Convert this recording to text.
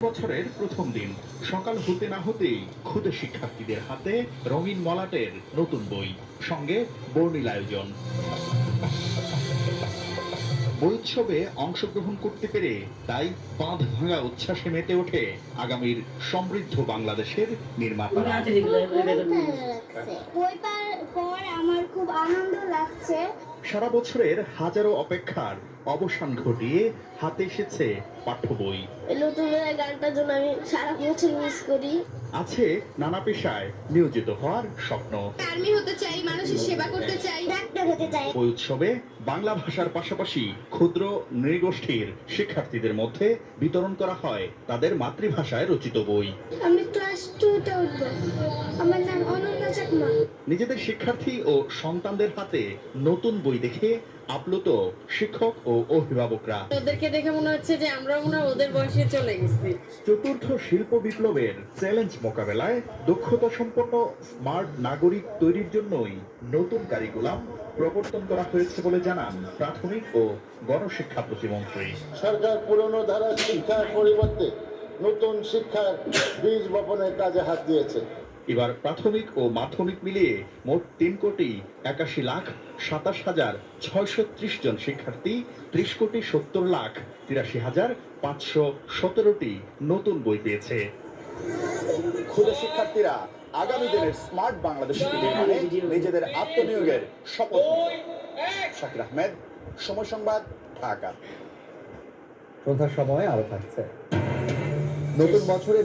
বছরের প্রথম দিন সকাল হতে না হতেই ক্ষুদে শিক্ষার্থীদের হাতে রঙিন মলাটের নতুন বই, সঙ্গে বর্ণিল আয়োজন। বই উৎসবে অংশগ্রহণ করতে পেরে তাই বাঁধ ভাঙা উচ্ছ্বাসে মেতে ওঠে আগামীর সমৃদ্ধ বাংলাদেশের নির্মাতারা। বই পাওয়ার পর আমার খুব আনন্দ লাগছে। সারা বছরের হাজারো অপেক্ষার অবসান ঘটিয়ে হাতে এসেছে পাঠ্য বই। নতুন গানটার জন্য আমি সারা বছর মিস করি। আছে নানা পেশায় নিয়োজিত হওয়ার স্বপ্ন। আর্মি হতে চাই, মানুষের সেবা করতে চাই, ডাক্তার হতে চাই। বই উৎসবে বাংলা ভাষার পাশাপাশি ক্ষুদ্র নৃগোষ্ঠীর শিক্ষার্থীদের মধ্যে বিতরণ করা হয় তাদের মাতৃভাষায় রচিত বই। আমি ক্লাস 2-তে উঠব। আমার নাম অনন্যা চাকমা। নিজেদের শিক্ষার্থী ও সন্তানদের হাতে নতুন বই দেখে আপ্লুত শিক্ষক ও অভিভাবকরা। ওদেরকে দেখে মনে হচ্ছে যে আমরাও মনে হয় ওদের বয়সে চলে গেছি। চতুর্থ শিল্প বিপ্লবের চ্যালেঞ্জ মোকাবেলায় দক্ষতা সম্পন্ন স্মার্ট নাগরিক তৈরির জন্যই নতুন কারিকুলাম প্রবর্তন করা হয়েছে বলে জানান প্রাথমিক ও গণশিক্ষা প্রতিমন্ত্রী। সরকার পুরনো ধারার শিক্ষার পরিবর্তে নতুন শিক্ষার বীজ বপনের কাজে হাত দিয়েছে। এবার প্রাথমিক ও মাধ্যমিক মিলিয়ে মোট 3,27,27,630 জন শিক্ষার্থী 30,70,83,517টি নতুন বই পেয়েছে। ক্ষুদে শিক্ষার্থীরা আগামী দিনের স্মার্ট বাংলাদেশ নির্মাণে নিজেদের আত্মনিয়োগের শপথ নিল। শাকির আহমেদ, সময় সংবাদ, ঢাকা। সন্ধ্যার সময় আরো থাকছে নতুন বছরে